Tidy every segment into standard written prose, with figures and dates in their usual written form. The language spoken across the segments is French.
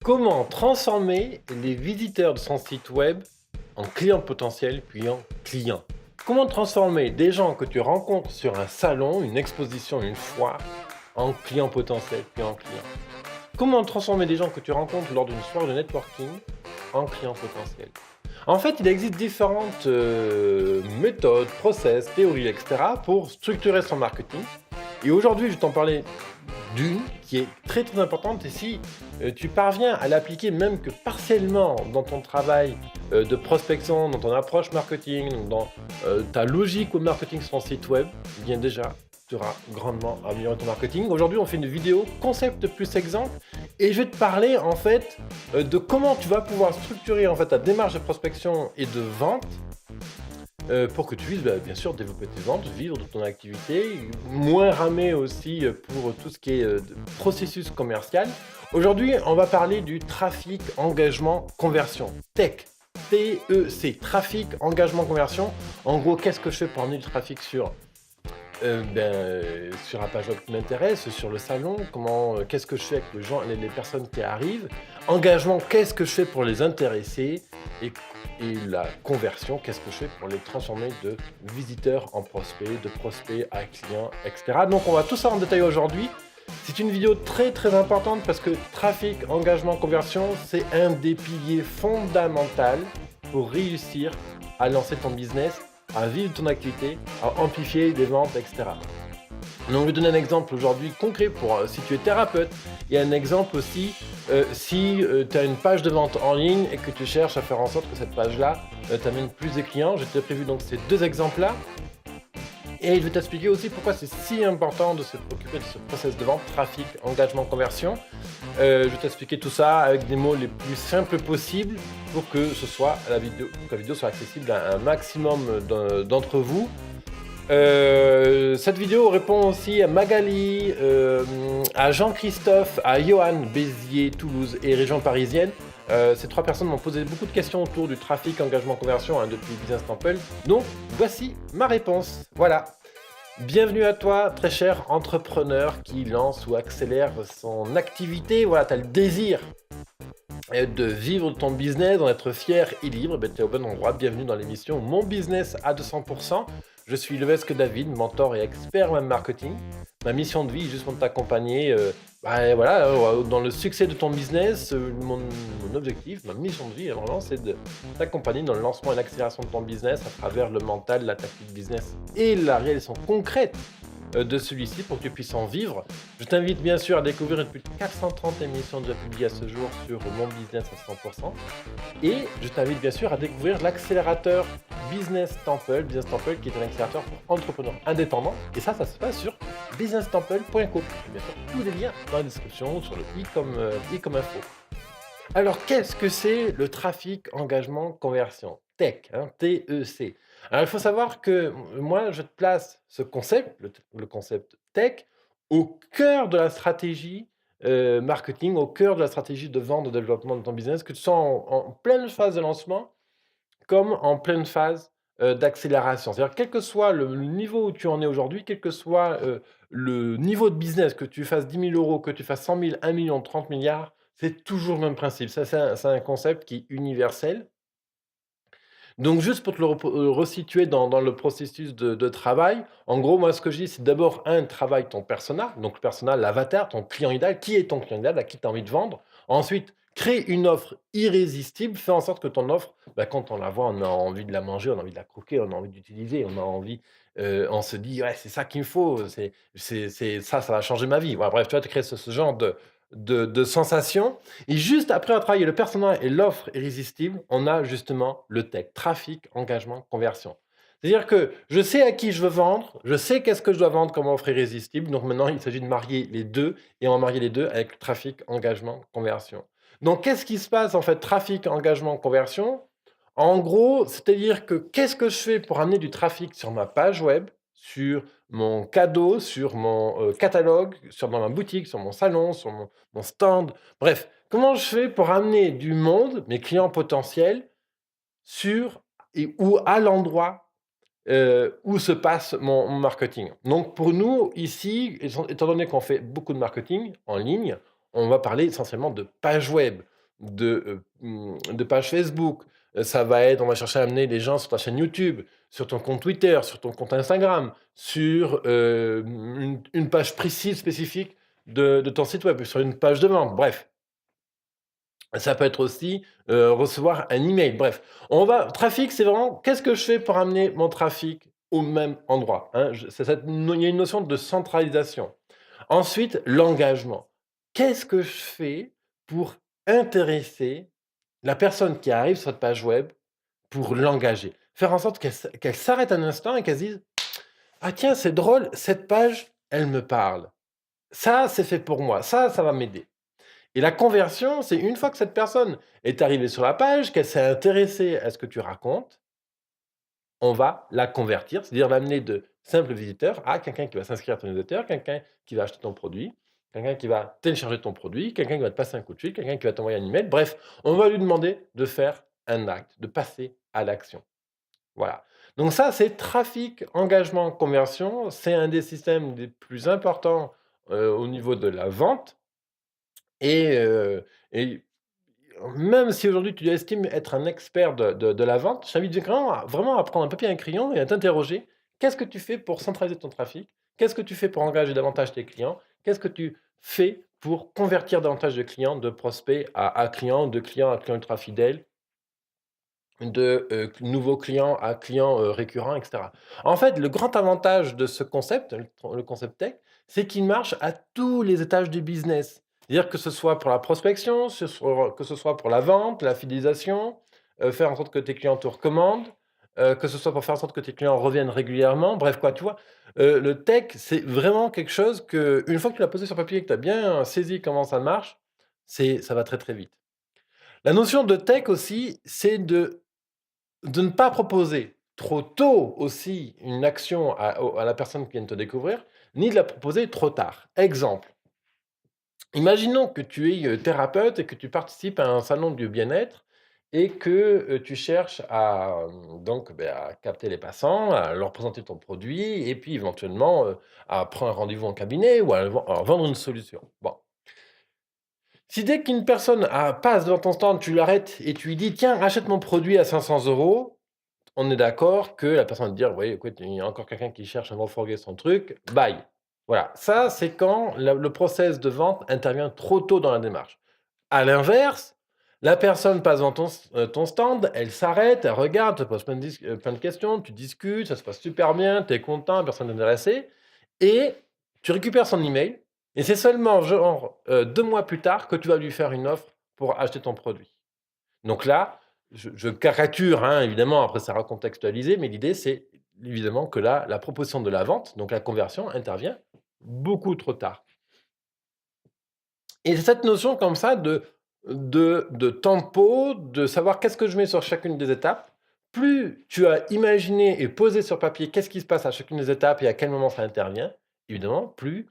Comment transformer les visiteurs de son site web en clients potentiels puis en clients? Comment transformer des gens que tu rencontres sur un salon, une exposition, une foire, en clients potentiels puis en clients? Comment transformer des gens que tu rencontres lors d'une soirée de networking en clients potentiels? En fait, il existe différentes méthodes, process, théories, etc. pour structurer son marketing. Et aujourd'hui, je vais t'en parler d'une qui est très très importante. Et si tu parviens à l'appliquer même que partiellement dans ton travail de prospection, dans ton approche marketing, dans ta logique au marketing sur ton site web, eh bien déjà, tu auras grandement amélioré ton marketing. Aujourd'hui, on fait une vidéo concept plus exemple et je vais te parler en fait de comment tu vas pouvoir structurer en fait ta démarche de prospection et de vente pour que tu puisses, bien sûr, développer tes ventes, vivre de ton activité, moins ramer aussi, pour tout ce qui est, processus commercial. Aujourd'hui, on va parler du trafic, engagement, conversion. TEC, T-E-C, trafic, engagement, conversion. En gros, qu'est-ce que je fais pour amener du trafic sur la page web qui m'intéresse, sur le salon? Comment, qu'est-ce que je fais avec les personnes qui arrivent? Engagement, qu'est-ce que je fais pour les intéresser? Et et la conversion, qu'est-ce que je fais pour les transformer de visiteurs en prospects, de prospects à clients, et cetera. Donc on va tout ça en détail aujourd'hui. C'est une vidéo très très importante parce que trafic, engagement, conversion, c'est un des piliers fondamentaux pour réussir à lancer ton business, à vivre ton activité, à amplifier les ventes, etc. Donc, je vais donner un exemple aujourd'hui concret pour si tu es thérapeute et un exemple aussi si tu as une page de vente en ligne et que tu cherches à faire en sorte que cette page-là t'amène plus de clients. Je t'ai prévu donc ces deux exemples-là et je vais t'expliquer aussi pourquoi c'est si important de se préoccuper de ce process de vente, trafic, engagement, conversion. Je vais t'expliquer tout ça avec des mots les plus simples possibles pour que la vidéo soit accessible à un maximum d'entre vous. Cette vidéo répond aussi à Magali, à Jean-Christophe, à Johan, Béziers, Toulouse et région parisienne. Ces trois personnes m'ont posé beaucoup de questions autour du trafic, engagement, conversion depuis Business Temple. Donc, voici ma réponse. Voilà. Bienvenue à toi, très cher entrepreneur qui lance ou accélère son activité. Voilà, tu as le désir de vivre de ton business, d'en être fier et libre. Tu es au bon endroit. Bienvenue dans l'émission Mon Business à 200%. Je suis Levesque David, mentor et expert web marketing. Ma mission de vie est justement de t'accompagner dans le succès de ton business. Mon objectif, ma mission de vie, vraiment, c'est de t'accompagner dans le lancement et l'accélération de ton business à travers le mental, la tactique business et la réalisation concrète de celui-ci pour que tu puisses en vivre. Je t'invite bien sûr à découvrir plus de 430 émissions déjà publiées à ce jour sur mon business à 100%. Et je t'invite bien sûr à découvrir l'accélérateur Business Temple qui est un accélérateur pour entrepreneurs indépendants. Et ça se passe sur businesstemple.co. Bien sûr, tous les liens dans la description, sur le i comme info. Alors, qu'est-ce que c'est le trafic, engagement, conversion? Tech, T-E-C. Alors, il faut savoir que moi, je te place ce concept, le concept tech, au cœur de la stratégie marketing, au cœur de la stratégie de vente, de développement de ton business, que tu sois en pleine phase de lancement comme en pleine phase d'accélération. C'est-à-dire, quel que soit le niveau où tu en es aujourd'hui, quel que soit le niveau de business, que tu fasses 10 000 €, que tu fasses 100 000, 1 million, 30 milliards, c'est toujours le même principe. Ça, c'est un concept qui est universel. Donc, juste pour te resituer dans le processus de travail, en gros, moi, ce que je dis, c'est d'abord, travaille ton persona, donc le persona, l'avatar, ton client idéal. Qui est ton client idéal? À qui tu as envie de vendre? Ensuite, crée une offre irrésistible. Fais en sorte que ton offre, quand on la voit, on a envie de la manger, on a envie de la croquer, on a envie d'utiliser, on a envie, on se dit: «Ouais, c'est ça qu'il me faut, c'est ça, ça va changer ma vie». Voilà, bref, tu vois, tu crées ce genre de sensation. Et juste après avoir travaillé le persona et l'offre irrésistible, on a justement le tech, trafic, engagement, conversion. C'est-à-dire que je sais à qui je veux vendre, je sais qu'est-ce que je dois vendre comme offre irrésistible. Donc maintenant, il s'agit de marier les deux et on va marier les deux avec trafic, engagement, conversion. Donc qu'est-ce qui se passe en fait, trafic, engagement, conversion? En gros, c'est-à-dire que qu'est-ce que je fais pour amener du trafic sur ma page web, sur mon cadeau, sur mon catalogue, dans ma boutique, sur mon salon, sur mon stand. Bref, comment je fais pour amener du monde, mes clients potentiels, sur ou à l'endroit où se passe mon marketing. Donc pour nous, ici, étant donné qu'on fait beaucoup de marketing en ligne, on va parler essentiellement de page web. de page Facebook. Ça va être, on va chercher à amener les gens sur ta chaîne YouTube, sur ton compte Twitter, sur ton compte Instagram, sur une page précise, spécifique de ton site web, sur une page de vente. Bref, ça peut être aussi recevoir un email. Bref, trafic, c'est vraiment qu'est-ce que je fais pour amener mon trafic au même endroit, hein? Il y a une notion de centralisation. Ensuite, l'engagement. Qu'est-ce que je fais pour intéresser la personne qui arrive sur cette page web, pour l'engager? Faire en sorte qu'elle s'arrête un instant et qu'elle se dise: «Ah tiens, c'est drôle, cette page, elle me parle. Ça, c'est fait pour moi. Ça va m'aider». Et la conversion, c'est une fois que cette personne est arrivée sur la page, qu'elle s'est intéressée à ce que tu racontes, on va la convertir, c'est-à-dire l'amener de simple visiteur à quelqu'un qui va s'inscrire à ton newsletter, quelqu'un qui va acheter ton produit, quelqu'un qui va télécharger ton produit, quelqu'un qui va te passer un coup de fil, quelqu'un qui va t'envoyer un email. Bref, on va lui demander de faire un acte, de passer à l'action. Voilà. Donc ça, c'est trafic, engagement, conversion. C'est un des systèmes les plus importants au niveau de la vente. Et même si aujourd'hui tu estimes être un expert de la vente, je t'invite vraiment à prendre un papier et un crayon et à t'interroger: qu'est-ce que tu fais pour centraliser ton trafic? Qu'est-ce que tu fais pour engager davantage tes clients? Qu'est-ce que tu fais pour convertir davantage de clients, de prospects à clients, de clients à clients ultra fidèles, de nouveaux clients à clients récurrents, et cetera? En fait, le grand avantage de ce concept, le concept tech, c'est qu'il marche à tous les étages du business. C'est-à-dire que ce soit pour la prospection, que ce soit pour la vente, la fidélisation, faire en sorte que tes clients te recommandent, que ce soit pour faire en sorte que tes clients reviennent régulièrement. Bref, quoi, tu vois? Le tech, c'est vraiment quelque chose que une fois que tu l'as posé sur papier et que tu as bien saisi comment ça marche, ça va très, très vite. La notion de tech aussi, c'est de ne pas proposer trop tôt aussi une action à la personne qui vient de te découvrir, ni de la proposer trop tard. Exemple, imaginons que tu es, thérapeute et que tu participes à un salon du bien-être et que, tu cherches à capter les passants, à leur présenter ton produit et puis éventuellement, à prendre un rendez-vous en cabinet ou à vendre une solution. Bon, si dès qu'une personne, passe devant ton stand, tu l'arrêtes et tu lui dis: «Tiens, achète mon produit à 500 €», on est d'accord que la personne va te dire: «Oui, écoute, il y a encore quelqu'un qui cherche à refourguer son truc, bye». Voilà, ça, c'est quand le process de vente intervient trop tôt dans la démarche. À l'inverse, la personne passe devant ton stand, elle s'arrête, elle regarde, te pose plein de questions, tu discutes, ça se passe super bien, tu es content, la personne est intéressée et tu récupères son email et c'est seulement genre, 2 mois plus tard que tu vas lui faire une offre pour acheter ton produit. Donc là, je caricature, hein, évidemment, après ça sera recontextualisé, mais l'idée, c'est évidemment que là, la proposition de la vente, donc la conversion, intervient beaucoup trop tard. Et c'est cette notion comme ça de tempo, de savoir qu'est-ce que je mets sur chacune des étapes. Plus tu as imaginé et posé sur papier qu'est-ce qui se passe à chacune des étapes et à quel moment ça intervient, évidemment, plus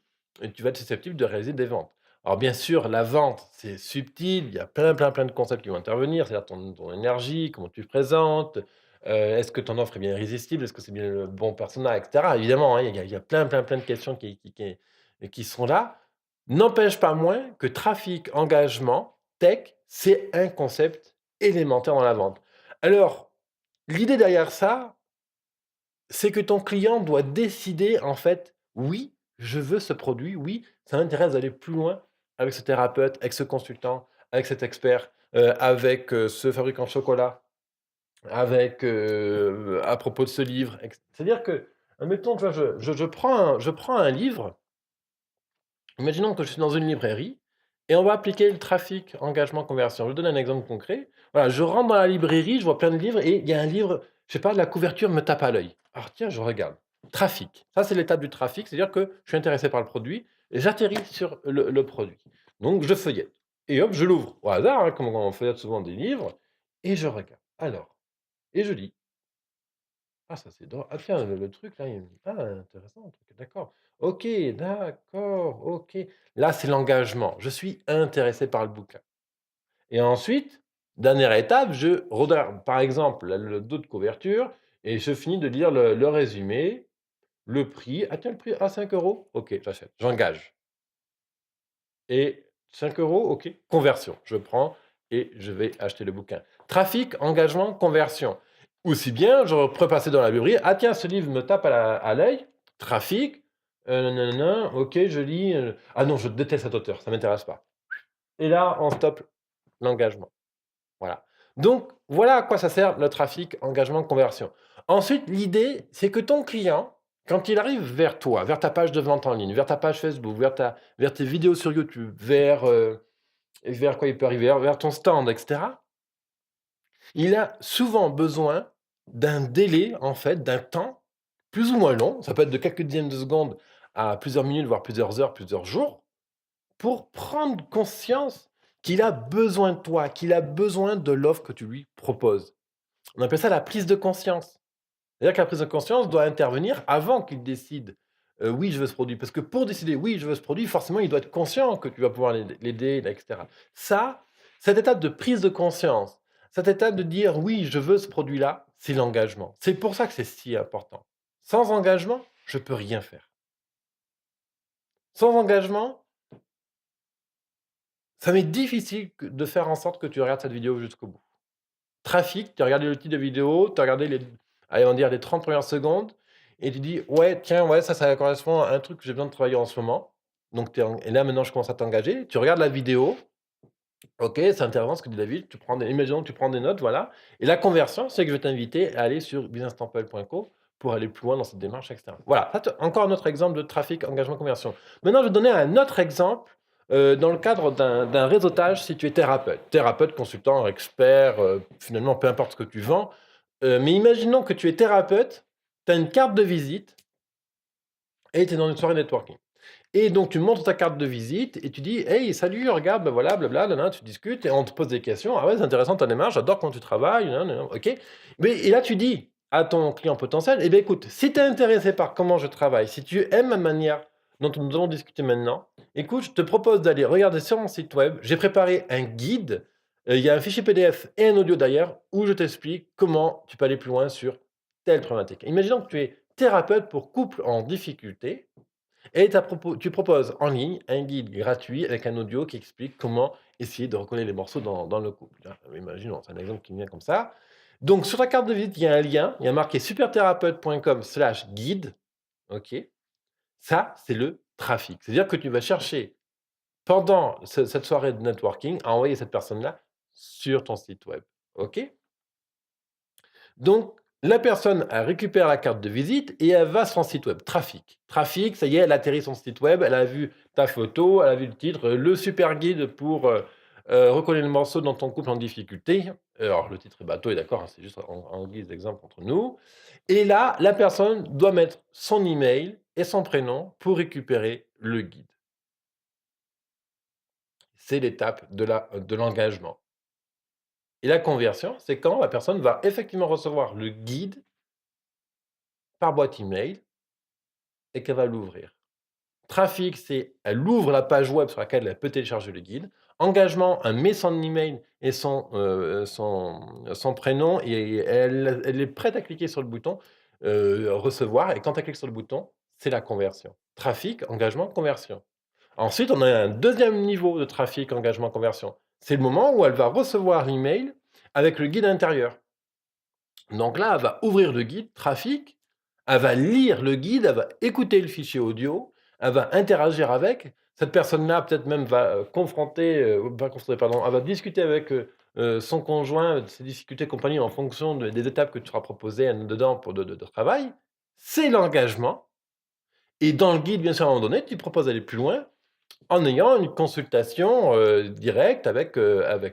tu vas être susceptible de réaliser des ventes. Alors bien sûr, la vente, c'est subtil, il y a plein de concepts qui vont intervenir, c'est-à-dire ton énergie, comment tu te présentes, est-ce que ton offre est bien irrésistible, est-ce que c'est bien le bon persona, et cetera. Évidemment, hein, il y a plein de questions qui sont là. N'empêche pas moins que trafic, engagement, tech, c'est un concept élémentaire dans la vente. Alors, l'idée derrière ça, c'est que ton client doit décider en fait: «Oui, je veux ce produit, oui, ça m'intéresse d'aller plus loin avec ce thérapeute, avec ce consultant, avec cet expert, avec, ce fabricant de chocolat, avec, à propos de ce livre», c'est-à-dire que, admettons, tu vois, je prends un livre. Imaginons que je suis dans une librairie et on va appliquer le trafic, engagement, conversion. Je donne un exemple concret. Voilà, je rentre dans la librairie, je vois plein de livres et il y a un livre, je sais pas, la couverture me tape à l'œil. Alors tiens, je regarde. Trafic. Ça, c'est l'étape du trafic, c'est-à-dire que je suis intéressé par le produit et j'atterris sur le produit. Donc, je feuillette. Et hop, je l'ouvre au hasard, hein, comme on feuillette souvent des livres, et je regarde. Alors, et je lis. Ah ça c'est drôle. Ah tiens, le truc là, ah intéressant le truc, d'accord. OK, d'accord, OK. Là, c'est l'engagement. Je suis intéressé par le bouquin et ensuite, dernière étape, je regarde par exemple le dos de couverture et je finis de lire le résumé, le prix. Ah tiens, le prix, ah 5 €. OK, j'achète, j'engage et 5 € OK, conversion. Je prends et je vais acheter le bouquin. Trafic, engagement, conversion. Aussi bien, je pourrais passer dans la librairie. Ah tiens, ce livre me tape à l'œil. Trafic. Nanana, ok, je lis. Ah non, je déteste cet auteur, ça m'intéresse pas. Et là, on stoppe l'engagement. Voilà. Donc, voilà à quoi ça sert le trafic, engagement, conversion. Ensuite, l'idée, c'est que ton client, quand il arrive vers toi, vers ta page de vente en ligne, vers ta page Facebook, vers tes vidéos sur YouTube, vers quoi il peut arriver, vers ton stand, etc., il a souvent besoin d'un délai, en fait, d'un temps plus ou moins long, ça peut être de quelques dizaines de secondes à plusieurs minutes, voire plusieurs heures, plusieurs jours, pour prendre conscience qu'il a besoin de toi, qu'il a besoin de l'offre que tu lui proposes. On appelle ça la prise de conscience. C'est-à-dire que la prise de conscience doit intervenir avant qu'il décide, «Oui, je veux ce produit». Parce que pour décider: «Oui, je veux ce produit», forcément, il doit être conscient que tu vas pouvoir l'aider, et cetera. Ça, cette étape de prise de conscience, cette étape de dire: «Oui, je veux ce produit-là», c'est l'engagement. C'est pour ça que c'est si important. Sans engagement, je peux rien faire. Sans engagement, ça m'est difficile de faire en sorte que tu regardes cette vidéo jusqu'au bout. Trafic, tu as regardé le titre de vidéo, tu as regardé allez, on va dire les 30 premières secondes et tu dis: «Ouais, tiens, ouais, ça correspond à un truc que j'ai besoin de travailler en ce moment». Donc et là, maintenant, je commence à t'engager. Tu regardes la vidéo. OK, c'est intéressant ce que dit David. Imaginons que tu prends des notes, voilà. Et la conversion, c'est que je vais t'inviter à aller sur businesstemple.co pour aller plus loin dans cette démarche, et cetera. Voilà, ça, encore un autre exemple de trafic, engagement, conversion. Maintenant, je vais donner un autre exemple dans le cadre d'un réseautage si tu es thérapeute. Thérapeute, consultant, expert, finalement, peu importe ce que tu vends. Mais imaginons que tu es thérapeute, tu as une carte de visite et tu es dans une soirée networking. Et donc, tu montres ta carte de visite et tu dis: «Hey, salut, regarde, ben voilà, blabla, nanana», tu discutes et on te pose des questions. «Ah ouais, c'est intéressant ta démarche, j'adore comment tu travailles, nanana, OK». Et là, tu dis à ton client potentiel: «Eh bien, écoute, si tu es intéressé par comment je travaille, si tu aimes ma manière dont nous allons discuter maintenant, écoute, je te propose d'aller regarder sur mon site web. J'ai préparé un guide, il y a un fichier PDF et un audio derrière où je t'explique comment tu peux aller plus loin sur telle problématique». Imaginons que tu es thérapeute pour couple en difficulté et tu proposes en ligne un guide gratuit avec un audio qui explique comment essayer de recoller les morceaux dans le couple. Là, imaginons, c'est un exemple qui me vient comme ça. Donc sur ta carte de visite, il y a un lien, il y a marqué superthérapeute.com/guide. OK. Ça, c'est le trafic. C'est-à-dire que tu vas chercher pendant cette soirée de networking à envoyer cette personne-là sur ton site web. OK? Donc, la personne, elle récupère la carte de visite et elle va sur son site web. Trafic. Trafic, ça y est, elle atterrit sur son site web, elle a vu ta photo, elle a vu le titre, le super guide pour recoller le morceau dans ton couple en difficulté. Alors, le titre est bateau, et d'accord, hein, c'est juste en guise d'exemple entre nous. Et là, la personne doit mettre son email et son prénom pour récupérer le guide. C'est l'étape de l'engagement. Et la conversion, c'est quand la personne va effectivement recevoir le guide par boîte email et qu'elle va l'ouvrir. Trafic, c'est elle ouvre la page web sur laquelle elle peut télécharger le guide. Engagement, elle met son email et son prénom et elle est prête à cliquer sur le bouton, «Recevoir», et quand elle clique sur le bouton, c'est la conversion. Trafic, engagement, conversion. Ensuite, on a un deuxième niveau de trafic, engagement, conversion. C'est le moment où elle va recevoir l'email avec le guide à l'intérieur. Donc là, elle va ouvrir le guide trafic, elle va lire le guide, elle va écouter le fichier audio, elle va interagir avec. Cette personne-là, peut-être même va confronter, pardon, elle va discuter avec son conjoint de ses difficultés compagnie en fonction des étapes que tu auras proposées dedans pour de travail. C'est l'engagement. Et dans le guide, bien sûr, à un moment donné, tu proposes d'aller plus loin en ayant une consultation directe avec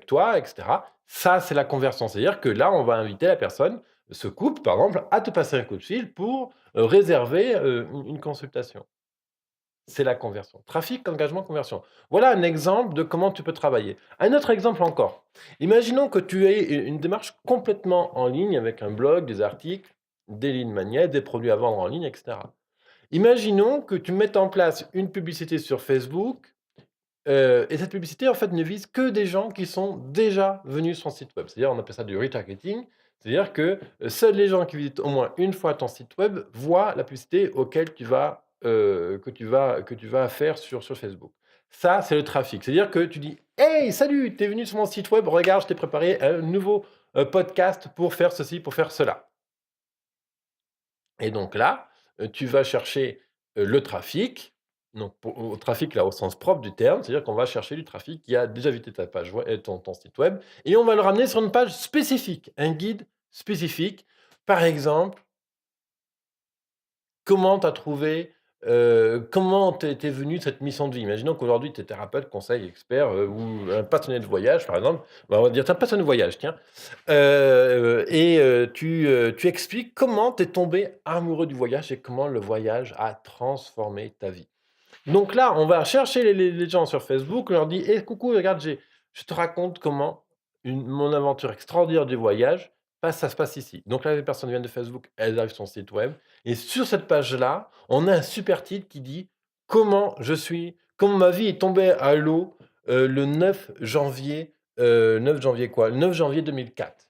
toi, et cetera. Ça, c'est la conversion. C'est-à-dire que là, on va inviter la personne, ce couple, par exemple, à te passer un coup de fil pour réserver une consultation. C'est la conversion. Trafic, engagement, conversion. Voilà un exemple de comment tu peux travailler. Un autre exemple encore. Imaginons que tu aies une démarche complètement en ligne avec un blog, des articles, des lignes magnètes, des produits à vendre en ligne, et cetera. Imaginons que tu mettes en place une publicité sur Facebook. Et cette publicité, en fait, ne vise que des gens qui sont déjà venus sur ton site web. C'est-à-dire, on appelle ça du retargeting. C'est-à-dire que, seuls les gens qui visitent au moins une fois ton site web voient la publicité auquel tu vas, que tu vas faire sur Facebook. Ça, c'est le trafic. C'est-à-dire que tu dis: «Hey, salut, t'es venu sur mon site web, regarde, je t'ai préparé un nouveau, podcast pour faire ceci, pour faire cela». Et donc là, tu vas chercher, le trafic, donc pour au trafic là au sens propre du terme, c'est-à-dire qu'on va chercher du trafic qui a déjà visité ta page web ton site web et on va le ramener sur une page spécifique, un guide spécifique. Par exemple, comment tu as trouvé, comment tu es venu cette mission de vie? Imaginons qu'aujourd'hui tu es thérapeute, conseil, expert, ou un passionné de voyage par exemple. Bah, on va dire tu es un passionné de voyage tiens, tu expliques comment tu es tombé amoureux du voyage et comment le voyage a transformé ta vie. Donc là, on va chercher les gens sur Facebook, on leur dit: «Eh coucou, regarde, je te raconte comment mon aventure extraordinaire du voyage, ça se passe ici». Donc là, les personnes viennent de Facebook, elles arrivent sur son site web et sur cette page-là, on a un super titre qui dit: «Comment ma vie est tombée à l'eau, le 9 janvier», 9 janvier quoi? Le 9 janvier 2004.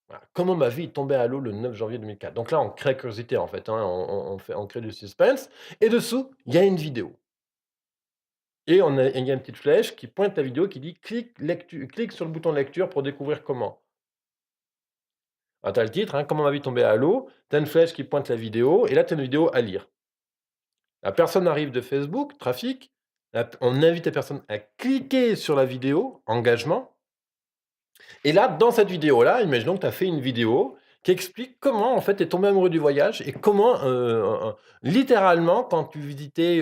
Voilà. Comment ma vie est tombée à l'eau le 9 janvier 2004. Donc là, on crée la curiosité en fait, hein, on crée du suspense et dessous, il y a une vidéo et il y a une petite flèche qui pointe la vidéo qui dit: «Clique sur le bouton lecture pour découvrir comment». Ah, tu as le titre, hein, «Comment ma vie est tombée à l'eau», tu as une flèche qui pointe la vidéo et là, tu as une vidéo à lire. La personne arrive de Facebook, trafic, on invite la personne à cliquer sur la vidéo, engagement. Et là, dans cette vidéo-là, imaginons que tu as fait une vidéo qui explique comment, en fait, tu es tombé amoureux du voyage et comment, littéralement, quand tu visitais,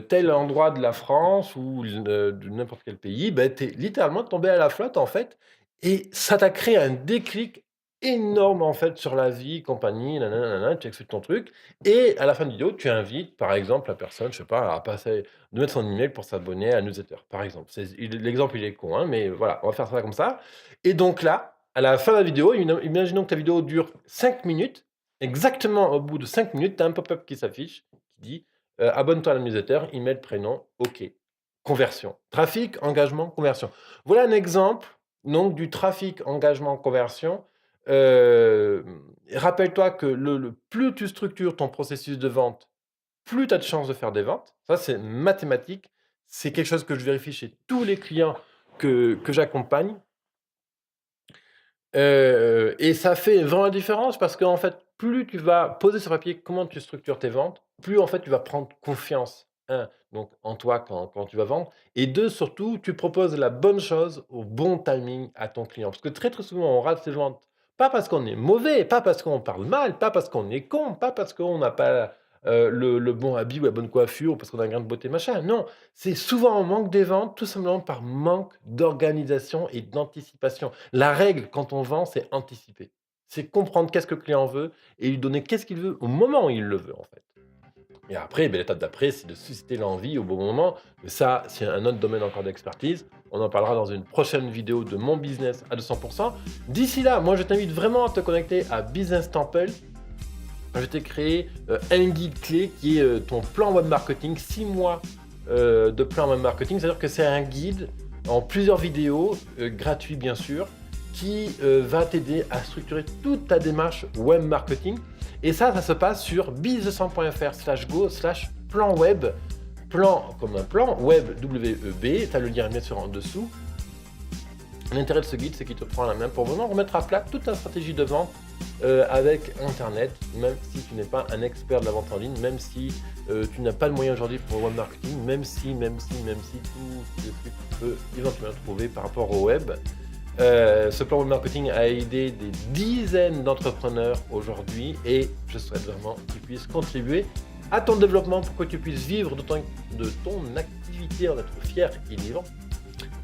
tel endroit de la France ou de n'importe quel pays, tu es littéralement tombé à la flotte, en fait et ça t'a créé un déclic énorme, en fait, sur la vie, compagnie, nin nin tu expliques ton truc et à la fin de vidéo, tu invites, par exemple, la personne, je sais pas, à passer de mettre son email pour s'abonner à la newsletter, par exemple. L'exemple, il est con, hein, mais voilà, on va faire ça comme ça et donc là, à la fin de la vidéo, imaginons que ta vidéo dure 5 minutes. Exactement au bout de 5 minutes, tu as un pop-up qui s'affiche qui dit, «Abonne-toi à la newsletter, email, prénom, OK». Conversion. Trafic, engagement, conversion. Voilà un exemple donc du trafic, engagement, conversion. Rappelle-toi que le plus tu structures ton processus de vente, plus tu as de chances de faire des ventes. Ça, c'est mathématique. C'est quelque chose que je vérifie chez tous les clients que j'accompagne. Et ça fait vraiment la différence parce qu'en fait, plus tu vas poser sur papier comment tu structures tes ventes, plus en fait tu vas prendre confiance, 1 donc en toi quand tu vas vendre et 2 surtout, tu proposes la bonne chose au bon timing à ton client. Parce que très, très souvent, on rate ses ventes, pas parce qu'on est mauvais, pas parce qu'on parle mal, pas parce qu'on est con, pas parce qu'on n'a pas, le bon habit ou la bonne coiffure ou parce qu'on a un grain de beauté machin. Non, c'est souvent un manque des ventes, tout simplement par manque d'organisation et d'anticipation. La règle quand on vend, c'est anticiper. C'est comprendre qu'est-ce que le client veut et lui donner qu'est-ce qu'il veut au moment où il le veut, en fait. Et après, l'étape d'après, c'est de susciter l'envie au bon moment. Mais ça, c'est un autre domaine encore d'expertise. On en parlera dans une prochaine vidéo de mon business à 200. D'ici là, moi, je t'invite vraiment à te connecter à Business Temple. Je t'ai créé un guide clé qui est ton plan web marketing, 6 mois de plan web marketing. C'est-à-dire que c'est un guide en plusieurs vidéos, gratuit bien sûr, qui va t'aider à structurer toute ta démarche web marketing. Et ça se passe sur business200.fr/go/plan web, plan comme un plan, web W-E-B, tu as le lien bien sûr en dessous. L'intérêt de ce guide, c'est qu'il te prend la main pour vraiment remettre à plat toute ta stratégie de vente avec Internet, même si tu n'es pas un expert de la vente en ligne, même si tu n'as pas de moyens aujourd'hui pour le web marketing, même si tout ce que tu peux éventuellement trouver par rapport au web. Ce plan web marketing a aidé des dizaines d'entrepreneurs aujourd'hui et je souhaite vraiment que tu puisses contribuer à ton développement pour que tu puisses vivre de ton activité en être fier et libre.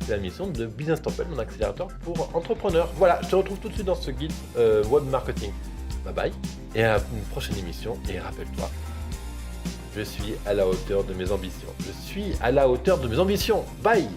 C'est la mission de Business Temple, mon accélérateur pour entrepreneurs. Voilà, je te retrouve tout de suite dans ce guide web marketing. Bye bye et à une prochaine émission. Et rappelle-toi, je suis à la hauteur de mes ambitions. Je suis à la hauteur de mes ambitions. Bye.